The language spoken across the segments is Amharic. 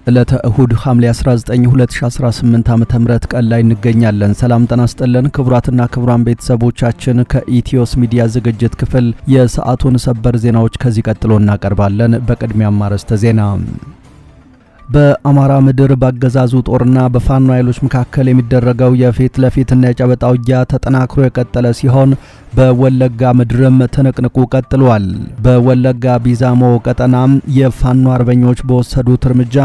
ዕለተ እሁድ ሐምሌ 19 2018 ዓ.ም ቀን ላይ እንገኛለን። ሰላም ጤና ይስጥልን ክቡራትና ክቡራን ቤተሰቦቻችን ከኢትዮስ ሚዲያ ዝግጅት ክፍል የሰዓቱን ሰበር ዜናዎች ከዚህ ቀጥሎ እናቀርባለን። በቅድሚያም አርዕስተ ዜና። በአማራ ምድር ባገዛዙ ጦርና በፋኖ ኃይሎች መካከል የሚደረገው የፊት ለፊትና የጨበጣ ውጊያ ተጠናክሮ የቀጠለ ሲሆን በወለጋ ምድርም ትንቅንቁ ቀጥሏል። በወለጋ ቢዛሞ ቀጠናም የፋኖ አርበኞች በወሰዱት እርምጃ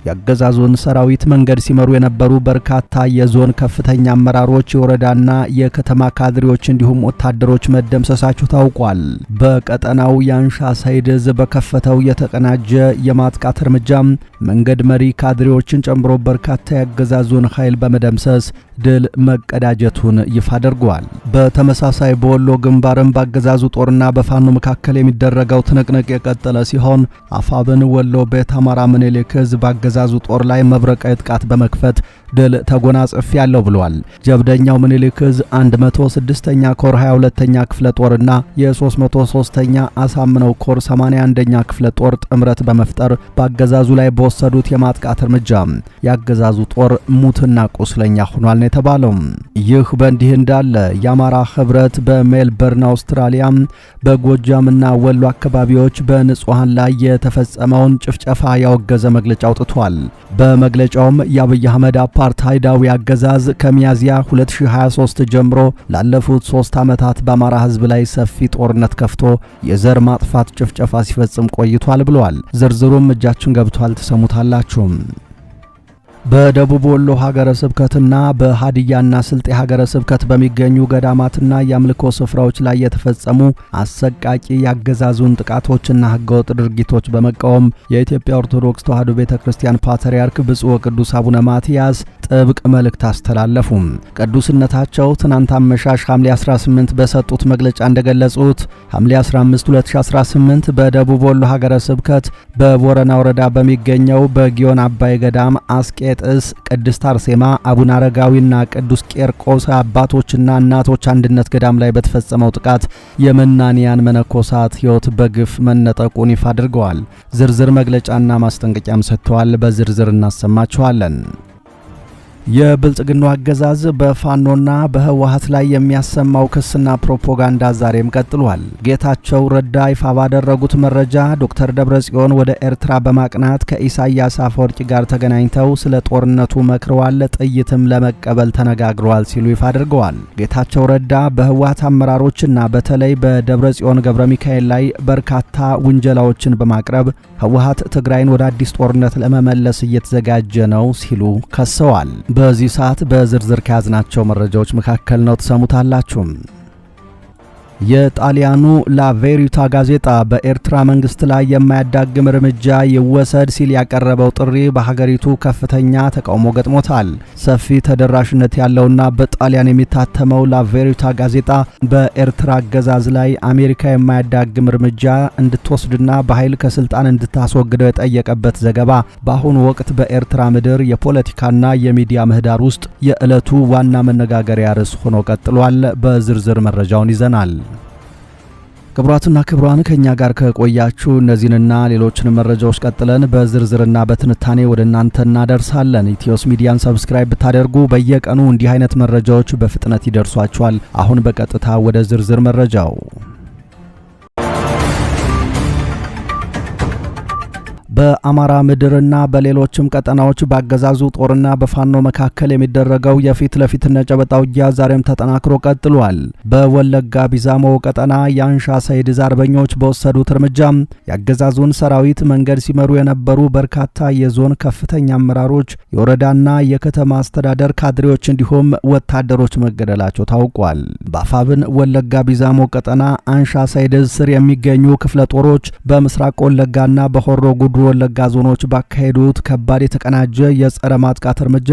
ያገዛዙን ሰራዊት መንገድ ሲመሩ የነበሩ በርካታ የዞን ከፍተኛ አመራሮች፣ የወረዳና የከተማ ካድሬዎች እንዲሁም ወታደሮች መደምሰሳቸው ታውቋል። በቀጠናው ያንሻ ሳይድዝ በከፈተው የተቀናጀ የማጥቃት እርምጃ መንገድ መሪ ካድሬዎችን ጨምሮ በርካታ ያገዛዙን ኃይል በመደምሰስ ድል መቀዳጀቱን ይፋ አድርጓል። በተመሳሳይ በወሎ ግንባርም ባገዛዙ ጦርና በፋኖ መካከል የሚደረገው ትንቅንቅ የቀጠለ ሲሆን አፋብን ወሎ ቤት አማራ ምኒልክ ዕዝ ባገዛዙ ጦር ላይ መብረቃዊ ጥቃት በመክፈት ድል ተጎናጽፌያለሁ ብሏል። ጀብደኛው ምኒልክ ዕዝ 106ኛ ኮር 22ኛ ክፍለ ጦርና የ303ኛ አሳምነው ኮር 81ኛ ክፍለ ጦር ጥምረት በመፍጠር ባገዛዙ ላይ በወሰዱት የማጥቃት እርምጃ ያገዛዙ ጦር ሙትና ቁስለኛ ሆኗል ነው የተባለው። ይህ በእንዲህ እንዳለ የአማራ ህብረት በሜልበርን አውስትራሊያ በጎጃምና ወሎ አካባቢዎች በንጹሃን ላይ የተፈጸመውን ጭፍጨፋ ያወገዘ መግለጫ አውጥቷል። በመግለጫውም የአብይ አህመድ አፓርታይዳዊ አገዛዝ ከሚያዚያ 2023 ጀምሮ ላለፉት 3 ዓመታት በአማራ ህዝብ ላይ ሰፊ ጦርነት ከፍቶ የዘር ማጥፋት ጭፍጨፋ ሲፈጽም ቆይቷል ብሏል። ዝርዝሩም እጃችን ገብቷል፣ ተሰሙታላችሁ። በደቡብ ወሎ ሀገረ ስብከትና በሃዲያና ስልጤ ሀገረ ስብከት በሚገኙ ገዳማትና የአምልኮ ስፍራዎች ላይ የተፈጸሙ አሰቃቂ ያገዛዙን ጥቃቶችና ህገወጥ ድርጊቶች በመቃወም የኢትዮጵያ ኦርቶዶክስ ተዋሕዶ ቤተክርስቲያን ፓትርያርክ ብፁዕ ወቅዱስ አቡነ ማትያስ ጥብቅ መልእክት አስተላለፉ። ቅዱስነታቸው ትናንት አመሻሽ ሐምሌ 18 በሰጡት መግለጫ እንደገለጹት ሐምሌ 15 2018 በደቡብ ወሎ ሀገረ ስብከት በቦረና ወረዳ በሚገኘው በጊዮን አባይ ገዳም አስቄጥስ ቅድስት አርሴማ አቡነ አረጋዊና ቅዱስ ቄርቆስ አባቶችና እናቶች አንድነት ገዳም ላይ በተፈጸመው ጥቃት የመናንያን መነኮሳት ሕይወት በግፍ መነጠቁን ይፋ አድርገዋል። ዝርዝር መግለጫና ማስጠንቀቂያም ሰጥተዋል። በዝርዝር እናሰማችኋለን። የብልጽግናው አገዛዝ በፋኖና በህወሓት ላይ የሚያሰማው ክስና ፕሮፓጋንዳ ዛሬም ቀጥሏል። ጌታቸው ረዳ ይፋ ባደረጉት መረጃ ዶክተር ደብረጽዮን ወደ ኤርትራ በማቅናት ከኢሳያስ አፈወርቂ ጋር ተገናኝተው ስለ ጦርነቱ መክረዋል፣ ጥይትም ለመቀበል ተነጋግረዋል ሲሉ ይፋ አድርገዋል። ጌታቸው ረዳ በህወሓት አመራሮችና በተለይ በደብረጽዮን ገብረ ሚካኤል ላይ በርካታ ውንጀላዎችን በማቅረብ ህወሓት ትግራይን ወደ አዲስ ጦርነት ለመመለስ እየተዘጋጀ ነው ሲሉ ከሰዋል። በዚህ ሰዓት በዝርዝር ከያዝናቸው መረጃዎች መካከል ነው፣ ተሰሙታላችሁ። የጣሊያኑ ላቬሪታ ጋዜጣ በኤርትራ መንግስት ላይ የማያዳግም እርምጃ ይወሰድ ሲል ያቀረበው ጥሪ በሀገሪቱ ከፍተኛ ተቃውሞ ገጥሞታል። ሰፊ ተደራሽነት ያለውና በጣሊያን የሚታተመው ላቬሪታ ጋዜጣ በኤርትራ አገዛዝ ላይ አሜሪካ የማያዳግም እርምጃ እንድትወስድና በኃይል ከስልጣን እንድታስወግደው የጠየቀበት ዘገባ በአሁኑ ወቅት በኤርትራ ምድር የፖለቲካና የሚዲያ ምህዳር ውስጥ የዕለቱ ዋና መነጋገሪያ ርዕስ ሆኖ ቀጥሏል። በዝርዝር መረጃውን ይዘናል። ክቡራትና ክቡራን ከኛ ጋር ከቆያችሁ እነዚህንና ሌሎችን መረጃዎች ቀጥለን በዝርዝርና በትንታኔ ወደ እናንተ እናደርሳለን። ኢትዮስ ሚዲያን ሰብስክራይብ ብታደርጉ በየቀኑ እንዲህ አይነት መረጃዎች በፍጥነት ይደርሷችኋል። አሁን በቀጥታ ወደ ዝርዝር መረጃው። በአማራ ምድርና በሌሎችም ቀጠናዎች ባገዛዙ ጦርና በፋኖ መካከል የሚደረገው የፊት ለፊትና ጨበጣ ውጊያ ዛሬም ተጠናክሮ ቀጥሏል። በወለጋ ቢዛሞ ቀጠና ያንሻ ሳይድዝ አርበኞች በወሰዱት እርምጃ ያገዛዙን ሰራዊት መንገድ ሲመሩ የነበሩ በርካታ የዞን ከፍተኛ አመራሮች፣ የወረዳና የከተማ አስተዳደር ካድሬዎች እንዲሁም ወታደሮች መገደላቸው ታውቋል። በአፋብን ወለጋ ቢዛሞ ቀጠና አንሻ ሳይድዝ ስር የሚገኙ ክፍለ ጦሮች በምስራቅ ወለጋና በሆሮ ጉድሩ ወለጋ ዞኖች ባካሄዱት ከባድ የተቀናጀ የጸረ ማጥቃት እርምጃ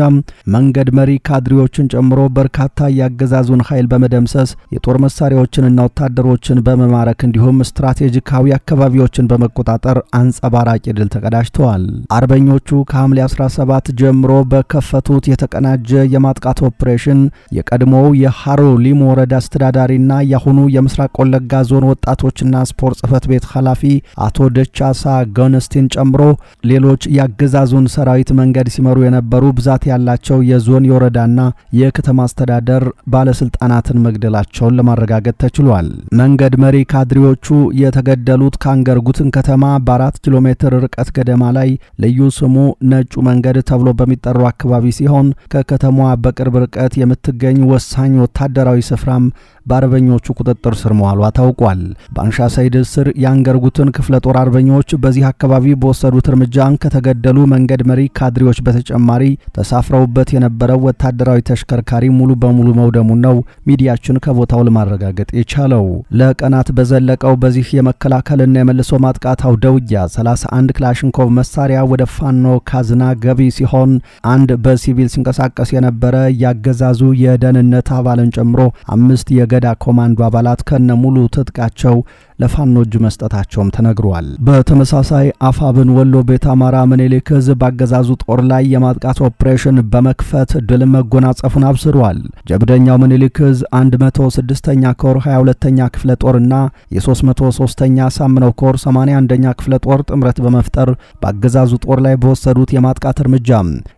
መንገድ መሪ ካድሬዎችን ጨምሮ በርካታ ያገዛዙን ኃይል በመደምሰስ የጦር መሳሪያዎችንና ወታደሮችን በመማረክ እንዲሁም ስትራቴጂካዊ አካባቢዎችን በመቆጣጠር አንጸባራቂ ድል ተቀዳጅተዋል። አርበኞቹ ከሐምሌ 17 ጀምሮ በከፈቱት የተቀናጀ የማጥቃት ኦፕሬሽን የቀድሞው የሃሮ ሊሙ ወረዳ አስተዳዳሪና ያሁኑ የምስራቅ ወለጋ ዞን ወጣቶችና ስፖርት ጽሕፈት ቤት ኃላፊ አቶ ደቻሳ ገነስቲን ጨምሮ ሌሎች ያገዛዙን ሰራዊት መንገድ ሲመሩ የነበሩ ብዛት ያላቸው የዞን የወረዳና የከተማ አስተዳደር ባለስልጣናትን መግደላቸውን ለማረጋገጥ ተችሏል። መንገድ መሪ ካድሬዎቹ የተገደሉት ካንገርጉትን ከተማ በ4 ኪሎ ሜትር ርቀት ገደማ ላይ ልዩ ስሙ ነጩ መንገድ ተብሎ በሚጠራው አካባቢ ሲሆን ከከተማዋ በቅርብ ርቀት የምትገኝ ወሳኝ ወታደራዊ ስፍራም በአርበኞቹ ቁጥጥር ስር መዋሏ ታውቋል። በአንሻ ሰይድ ስር ያንገርጉትን ክፍለ ጦር አርበኞች በዚህ አካባቢ በወሰዱት እርምጃ ከተገደሉ መንገድ መሪ ካድሬዎች በተጨማሪ ተሳፍረውበት የነበረው ወታደራዊ ተሽከርካሪ ሙሉ በሙሉ መውደሙን ነው ሚዲያችን ከቦታው ለማረጋገጥ የቻለው። ለቀናት በዘለቀው በዚህ የመከላከልና የመልሶ ማጥቃት አውደውጊያ 31 ክላሽንኮቭ መሳሪያ ወደ ፋኖ ካዝና ገቢ ሲሆን አንድ በሲቪል ሲንቀሳቀስ የነበረ ያገዛዙ የደህንነት አባልን ጨምሮ 5 የገዳ ኮማንዶ አባላት ከነሙሉ ትጥቃቸው ለፋኖ እጅ መስጠታቸውም ተነግሯል። በተመሳሳይ አፋብን ወሎ ቤት አማራ ምኒልክ ዕዝ ባገዛዙ ጦር ላይ የማጥቃት ኦፕሬሽን በመክፈት ድል መጎናጸፉን አብስሯል። ጀብደኛው ምኒልክ ዕዝ 106ኛ ኮር 22ኛ ክፍለ ጦርና የ303ኛ ሳምነው ኮር 81ኛ ክፍለ ጦር ጥምረት በመፍጠር ባገዛዙ ጦር ላይ በወሰዱት የማጥቃት እርምጃ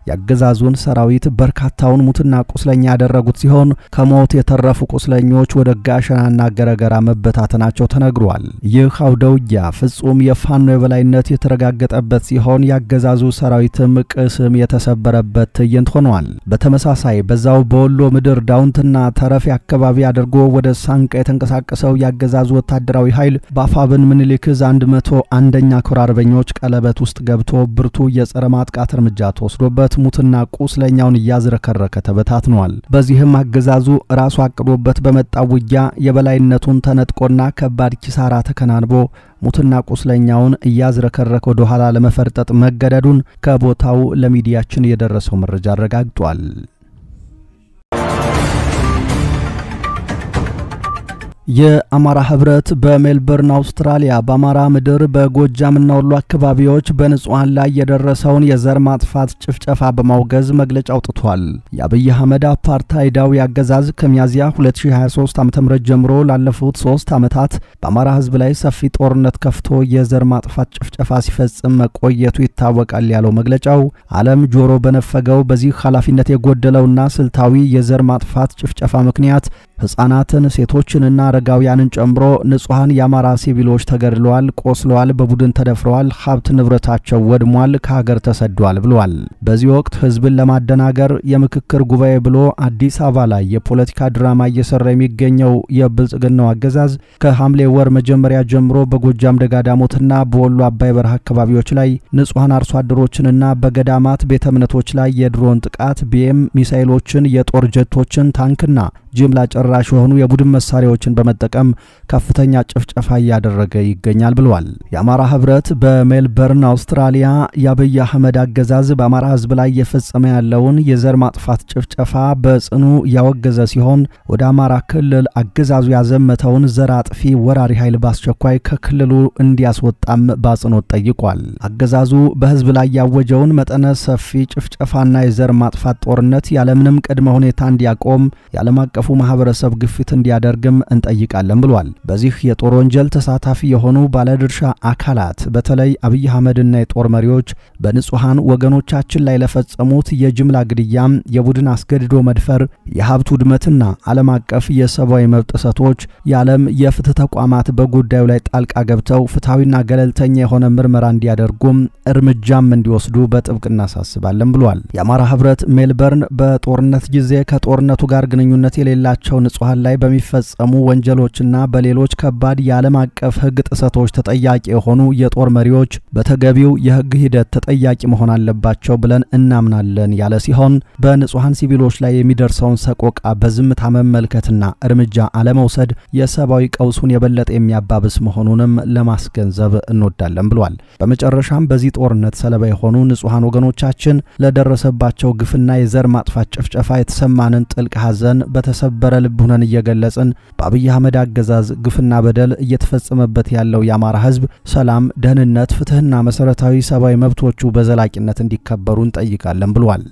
ያገዛዙን ሰራዊት በርካታውን ሙትና ቁስለኛ ያደረጉት ሲሆን ከሞት የተረፉ ቁስለኞች ወደ ጋሸናና ገረገራ መበታተናቸው ተነግሯል። ይህ አውደውጊያ ፍጹም የፋኖ የበላይነት የተረጋገጠበት ሲሆን ያገዛዙ ሰራዊትም ቅስም የተሰበረበት ትዕይንት ሆኗል። በተመሳሳይ በዛው በወሎ ምድር ዳውንትና ተረፊ አካባቢ አድርጎ ወደ ሳንቃ የተንቀሳቀሰው ያገዛዙ ወታደራዊ ኃይል በአፋብን ምኒልክ ዕዝ 101ኛ ኮር አርበኞች ቀለበት ውስጥ ገብቶ ብርቱ የጸረ ማጥቃት እርምጃ ተወስዶበት ሙትና ቁስለኛውን እያዝረከረከ ተበታትኗል። በዚህም አገዛዙ ራሱ አቅዶበት በመጣው ውጊያ የበላይነቱን ተነጥቆና ከባድ ኪሳራ ተከናንቦ ሙትና ቁስለኛውን እያዝረከረከ ወደ ኋላ ለመፈርጠጥ መገደዱን ከቦታው ለሚዲያችን የደረሰው መረጃ አረጋግጧል። የአማራ ህብረት በሜልበርን አውስትራሊያ በአማራ ምድር በጎጃምና ወሎ አካባቢዎች በንጹሃን ላይ የደረሰውን የዘር ማጥፋት ጭፍጨፋ በማውገዝ መግለጫ አውጥቷል። የአብይ አህመድ አፓርታይዳዊ አገዛዝ ከሚያዝያ 2023 ዓ.ም ጀምሮ ላለፉት 3 ዓመታት በአማራ ህዝብ ላይ ሰፊ ጦርነት ከፍቶ የዘር ማጥፋት ጭፍጨፋ ሲፈጽም መቆየቱ ይታወቃል ያለው መግለጫው ዓለም ጆሮ በነፈገው በዚህ ኃላፊነት የጎደለውና ስልታዊ የዘር ማጥፋት ጭፍጨፋ ምክንያት ህፃናትን፣ ሴቶችንና አረጋውያንን ጨምሮ ንጹሃን የአማራ ሲቪሎች ተገድለዋል፣ ቆስለዋል፣ በቡድን ተደፍረዋል፣ ሀብት ንብረታቸው ወድሟል፣ ከሀገር ተሰዷል ብሏል። በዚህ ወቅት ህዝብን ለማደናገር የምክክር ጉባኤ ብሎ አዲስ አበባ ላይ የፖለቲካ ድራማ እየሰራ የሚገኘው የብልጽግናው አገዛዝ ከሐምሌ ወር መጀመሪያ ጀምሮ በጎጃም ደጋዳሞትና በወሎ አባይ በረሃ አካባቢዎች ላይ ንጹሃን አርሶ አደሮችንና በገዳማት ቤተ እምነቶች ላይ የድሮን ጥቃት፣ ቢኤም ሚሳኤሎችን፣ የጦር ጀቶችን፣ ታንክና ጅምላ ጨራሽ የሆኑ የቡድን መሳሪያዎችን በመጠቀም ከፍተኛ ጭፍጨፋ እያደረገ ይገኛል ብለዋል። የአማራ ህብረት በሜልበርን አውስትራሊያ የአብይ አህመድ አገዛዝ በአማራ ህዝብ ላይ እየፈጸመ ያለውን የዘር ማጥፋት ጭፍጨፋ በጽኑ ያወገዘ ሲሆን ወደ አማራ ክልል አገዛዙ ያዘመተውን ዘር አጥፊ ወራሪ ኃይል በአስቸኳይ ከክልሉ እንዲያስወጣም በአጽንኦት ጠይቋል። አገዛዙ በህዝብ ላይ ያወጀውን መጠነ ሰፊ ጭፍጨፋና የዘር ማጥፋት ጦርነት ያለምንም ቅድመ ሁኔታ እንዲያቆም የዓለም አቀፉ ማህበረሰብ ግፊት እንዲያደርግም እንጠይቃለን ብሏል። በዚህ የጦር ወንጀል ተሳታፊ የሆኑ ባለድርሻ አካላት በተለይ አብይ አህመድና የጦር መሪዎች በንጹሃን ወገኖቻችን ላይ ለፈጸሙት የጅምላ ግድያ፣ የቡድን አስገድዶ መድፈር፣ የሀብት ውድመትና ዓለም አቀፍ የሰብአዊ መብት ጥሰቶች የዓለም የፍትህ ተቋማት በጉዳዩ ላይ ጣልቃ ገብተው ፍትሐዊና ገለልተኛ የሆነ ምርመራ እንዲያደርጉም እርምጃም እንዲወስዱ በጥብቅ እናሳስባለን ብሏል። የአማራ ህብረት ሜልበርን በጦርነት ጊዜ ከጦርነቱ ጋር ግንኙነት የሌላቸው ንጹሃን ላይ በሚፈጸሙ ወንጀሎችና በሌሎች ከባድ የዓለም አቀፍ ህግ ጥሰቶች ተጠያቂ የሆኑ የጦር መሪዎች በተገቢው የህግ ሂደት ተጠያቂ መሆን አለባቸው ብለን እናምናለን ያለ ሲሆን በንጹሃን ሲቪሎች ላይ የሚደርሰውን ሰቆቃ በዝምታ መመልከትና እርምጃ አለመውሰድ የሰብአዊ ቀውሱን የበለጠ የሚያባብስ መሆኑንም ለማስገንዘብ እንወዳለን ብሏል። በመጨረሻም በዚህ ጦርነት ሰለባ የሆኑ ንጹሃን ወገኖቻችን ለደረሰባቸው ግፍና የዘር ማጥፋት ጭፍጨፋ የተሰማንን ጥልቅ ሐዘን በተሰበረ ልብ ሆነን እየገለጽን በአብይ አህመድ አገዛዝ ግፍና በደል እየተፈጸመበት ያለው የአማራ ህዝብ ሰላም፣ ደህንነት፣ ፍትህና መሰረታዊ ሰብአዊ መብቶቹ በዘላቂነት እንዲከበሩ እንጠይቃለን ብሏል።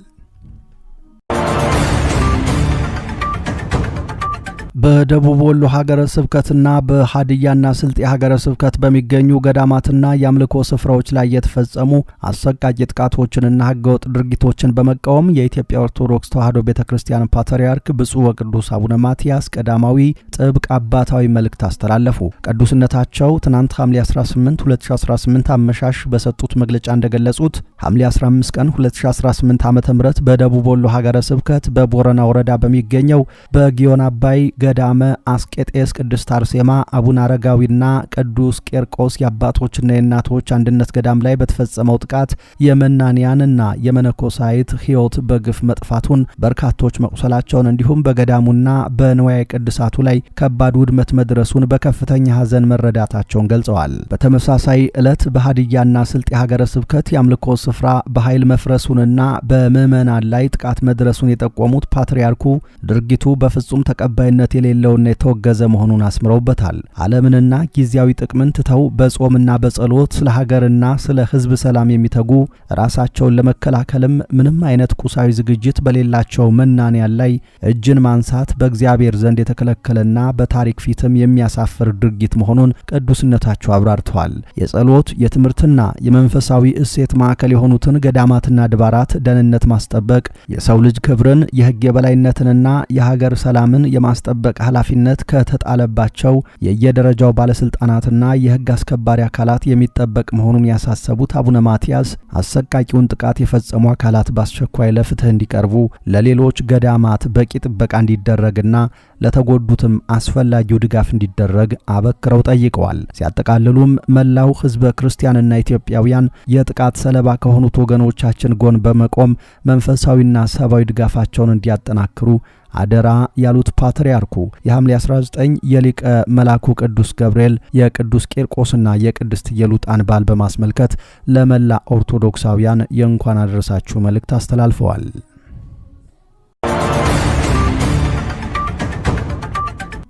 በደቡብ ወሎ ሀገረ ስብከትና በሀዲያና ስልጤ ሀገረ ስብከት በሚገኙ ገዳማትና የአምልኮ ስፍራዎች ላይ የተፈጸሙ አሰቃቂ ጥቃቶችንና ህገወጥ ድርጊቶችን በመቃወም የኢትዮጵያ ኦርቶዶክስ ተዋሕዶ ቤተክርስቲያን ፓትርያርክ ብፁዕ ወቅዱስ አቡነ ማትያስ ቀዳማዊ ጥብቅ አባታዊ መልእክት አስተላለፉ። ቅዱስነታቸው ትናንት ሐምሌ 18 2018 አመሻሽ በሰጡት መግለጫ እንደገለጹት ሐምሌ 15 ቀን 2018 ዓ.ም በደቡብ ወሎ ሀገረ ስብከት በቦረና ወረዳ በሚገኘው በጊዮን አባይ ገዳመ አስቄጤስ ቅድስት አርሴማ አቡነ አረጋዊና ቅዱስ ቄርቆስ የአባቶችና የእናቶች አንድነት ገዳም ላይ በተፈጸመው ጥቃት የመናንያንና የመነኮሳይት ሕይወት በግፍ መጥፋቱን በርካቶች መቁሰላቸውን እንዲሁም በገዳሙና በንዋየ ቅድሳቱ ላይ ከባድ ውድመት መድረሱን በከፍተኛ ሐዘን መረዳታቸውን ገልጸዋል። በተመሳሳይ ዕለት በሀዲያና ስልጤ ሀገረ ስብከት የአምልኮ ስፍራ በኃይል መፍረሱንና በምዕመናን ላይ ጥቃት መድረሱን የጠቆሙት ፓትርያርኩ ድርጊቱ በፍጹም ተቀባይነት የሌለውና የተወገዘ መሆኑን አስምረውበታል። ዓለምንና ጊዜያዊ ጥቅምን ትተው በጾምና በጸሎት ስለ ሀገርና ስለ ሕዝብ ሰላም የሚተጉ ራሳቸውን ለመከላከልም ምንም አይነት ቁሳዊ ዝግጅት በሌላቸው መናንያን ላይ እጅን ማንሳት በእግዚአብሔር ዘንድ የተከለከለና በታሪክ ፊትም የሚያሳፍር ድርጊት መሆኑን ቅዱስነታቸው አብራርተዋል። የጸሎት የትምህርትና የመንፈሳዊ እሴት ማዕከል የሆኑትን ገዳማትና አድባራት ደህንነት ማስጠበቅ የሰው ልጅ ክብርን የሕግ የበላይነትንና የሀገር ሰላምን የማስጠበቅ ኃላፊነት ከተጣለባቸው የየደረጃው ባለስልጣናትና የሕግ አስከባሪ አካላት የሚጠበቅ መሆኑን ያሳሰቡት አቡነ ማትያስ አሰቃቂውን ጥቃት የፈጸሙ አካላት በአስቸኳይ ለፍትህ እንዲቀርቡ፣ ለሌሎች ገዳማት በቂ ጥበቃ እንዲደረግና ለተጎዱትም አስፈላጊው ድጋፍ እንዲደረግ አበክረው ጠይቀዋል። ሲያጠቃልሉም መላው ሕዝበ ክርስቲያንና ኢትዮጵያውያን የጥቃት ሰለባ ከሆኑት ወገኖቻችን ጎን በመቆም መንፈሳዊና ሰብአዊ ድጋፋቸውን እንዲያጠናክሩ አደራ ያሉት ፓትርያርኩ የሐምሌ 19 የሊቀ መላኩ ቅዱስ ገብርኤል የቅዱስ ቄርቆስና የቅድስት ኢየሉጣን በዓል በማስመልከት ለመላ ኦርቶዶክሳውያን የእንኳን አደረሳችሁ መልእክት አስተላልፈዋል።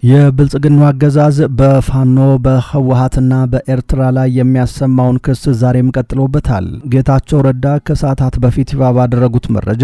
የብልጽግናው አገዛዝ በፋኖ በህወሓትና በኤርትራ ላይ የሚያሰማውን ክስ ዛሬም ቀጥሎበታል። ጌታቸው ረዳ ከሰዓታት በፊት ይፋ ባደረጉት መረጃ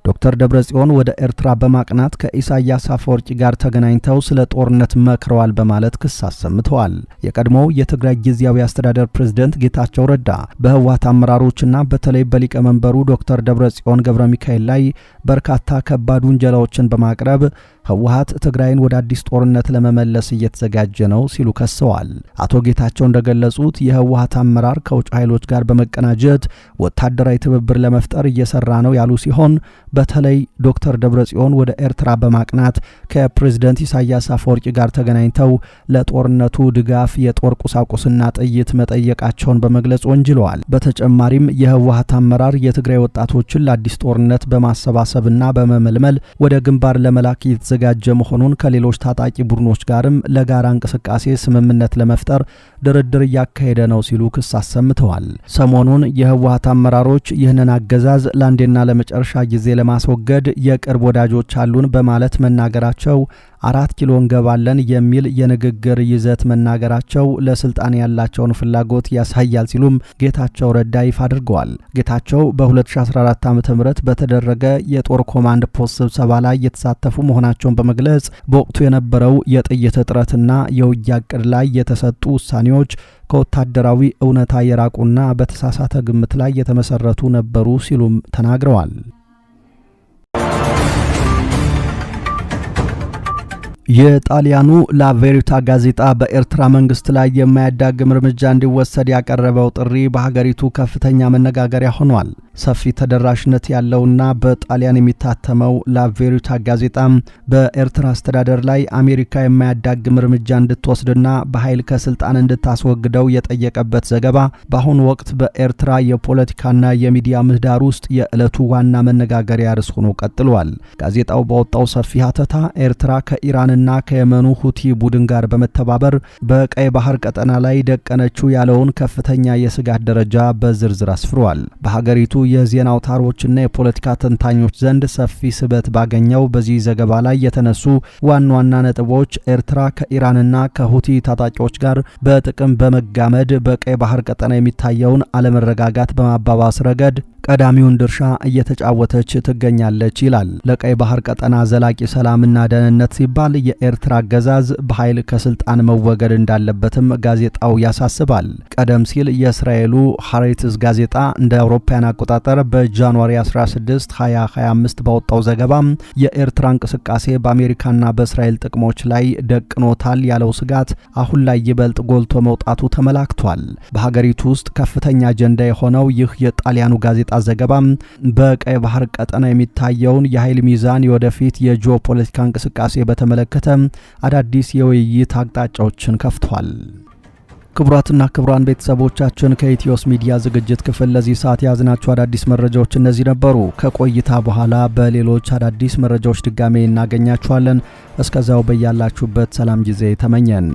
ዶክተር ደብረጽዮን ወደ ኤርትራ በማቅናት ከኢሳያስ አፈወርቂ ጋር ተገናኝተው ስለ ጦርነት መክረዋል በማለት ክስ አሰምተዋል። የቀድሞው የትግራይ ጊዜያዊ አስተዳደር ፕሬዝዳንት ጌታቸው ረዳ በህወሓት አመራሮችና በተለይ በሊቀመንበሩ ዶክተር ደብረጽዮን ገብረ ሚካኤል ላይ በርካታ ከባድ ውንጀላዎችን በማቅረብ ህወሓት ትግራይን ወደ አዲስ ጦርነት ለመመለስ እየተዘጋጀ ነው ሲሉ ከሰዋል። አቶ ጌታቸው እንደገለጹት የህወሓት አመራር ከውጭ ኃይሎች ጋር በመቀናጀት ወታደራዊ ትብብር ለመፍጠር እየሰራ ነው ያሉ ሲሆን በተለይ ዶክተር ደብረጽዮን ወደ ኤርትራ በማቅናት ከፕሬዝዳንት ኢሳያስ አፈወርቂ ጋር ተገናኝተው ለጦርነቱ ድጋፍ የጦር ቁሳቁስና ጥይት መጠየቃቸውን በመግለጽ ወንጅለዋል። በተጨማሪም የህወሓት አመራር የትግራይ ወጣቶችን ለአዲስ ጦርነት በማሰባሰብና በመመልመል ወደ ግንባር ለመላክ የተዘጋጀ መሆኑን ከሌሎች ታጣቂ ቡድኖች ጋርም ለጋራ እንቅስቃሴ ስምምነት ለመፍጠር ድርድር እያካሄደ ነው ሲሉ ክስ አሰምተዋል። ሰሞኑን የህወሓት አመራሮች ይህንን አገዛዝ ለአንዴና ለመጨረሻ ጊዜ ለማስወገድ የቅርብ ወዳጆች አሉን በማለት መናገራቸው 4 ኪሎ እንገባለን የሚል የንግግር ይዘት መናገራቸው ለስልጣን ያላቸውን ፍላጎት ያሳያል ሲሉም ጌታቸው ረዳ ይፋ አድርገዋል። ጌታቸው በ2014 ዓ.ም በተደረገ የጦር ኮማንድ ፖስት ስብሰባ ላይ የተሳተፉ መሆናቸውን በመግለጽ በወቅቱ የነበረው የጥይት እጥረትና የውጊያ ዕቅድ ላይ የተሰጡ ውሳኔዎች ከወታደራዊ እውነታ የራቁና በተሳሳተ ግምት ላይ የተመሰረቱ ነበሩ ሲሉም ተናግረዋል። የጣሊያኑ ላቬሪታ ጋዜጣ በኤርትራ መንግስት ላይ የማያዳግም እርምጃ እንዲወሰድ ያቀረበው ጥሪ በሀገሪቱ ከፍተኛ መነጋገሪያ ሆኗል። ሰፊ ተደራሽነት ያለውና በጣሊያን የሚታተመው ላቬሪታ ጋዜጣ በኤርትራ አስተዳደር ላይ አሜሪካ የማያዳግም እርምጃ እንድትወስድና በኃይል ከስልጣን እንድታስወግደው የጠየቀበት ዘገባ በአሁኑ ወቅት በኤርትራ የፖለቲካና የሚዲያ ምህዳር ውስጥ የዕለቱ ዋና መነጋገሪያ ርዕስ ሆኖ ቀጥሏል። ጋዜጣው ባወጣው ሰፊ ሀተታ ኤርትራ ከኢራንና ከየመኑ ሁቲ ቡድን ጋር በመተባበር በቀይ ባህር ቀጠና ላይ ደቀነችው ያለውን ከፍተኛ የስጋት ደረጃ በዝርዝር አስፍሯል። በሀገሪቱ የዜና አውታሮችና የፖለቲካ ተንታኞች ዘንድ ሰፊ ስበት ባገኘው በዚህ ዘገባ ላይ የተነሱ ዋና ዋና ነጥቦች ኤርትራ ከኢራንና ከሁቲ ታጣቂዎች ጋር በጥቅም በመጋመድ በቀይ ባህር ቀጠና የሚታየውን አለመረጋጋት በማባባስ ረገድ ቀዳሚውን ድርሻ እየተጫወተች ትገኛለች ይላል። ለቀይ ባህር ቀጠና ዘላቂ ሰላምና ደህንነት ሲባል የኤርትራ አገዛዝ በኃይል ከስልጣን መወገድ እንዳለበትም ጋዜጣው ያሳስባል። ቀደም ሲል የእስራኤሉ ሃሬትስ ጋዜጣ እንደ አውሮፓውያን አቆጣጠር በጃንዋሪ 16 2025 ባወጣው ዘገባ የኤርትራ እንቅስቃሴ በአሜሪካና በእስራኤል ጥቅሞች ላይ ደቅኖታል ያለው ስጋት አሁን ላይ ይበልጥ ጎልቶ መውጣቱ ተመላክቷል። በሀገሪቱ ውስጥ ከፍተኛ አጀንዳ የሆነው ይህ የጣሊያኑ ጋዜጣ ዘገባ በቀይ ባህር ቀጠና የሚታየውን የኃይል ሚዛን የወደፊት የጂኦፖለቲካ እንቅስቃሴ በተመለከተ አዳዲስ የውይይት አቅጣጫዎችን ከፍቷል። ክቡራትና ክቡራን ቤተሰቦቻችን ከኢትዮስ ሚዲያ ዝግጅት ክፍል ለዚህ ሰዓት ያዝናቸው አዳዲስ መረጃዎች እነዚህ ነበሩ። ከቆይታ በኋላ በሌሎች አዳዲስ መረጃዎች ድጋሜ እናገኛችኋለን። እስከዛው በያላችሁበት ሰላም ጊዜ ተመኘን።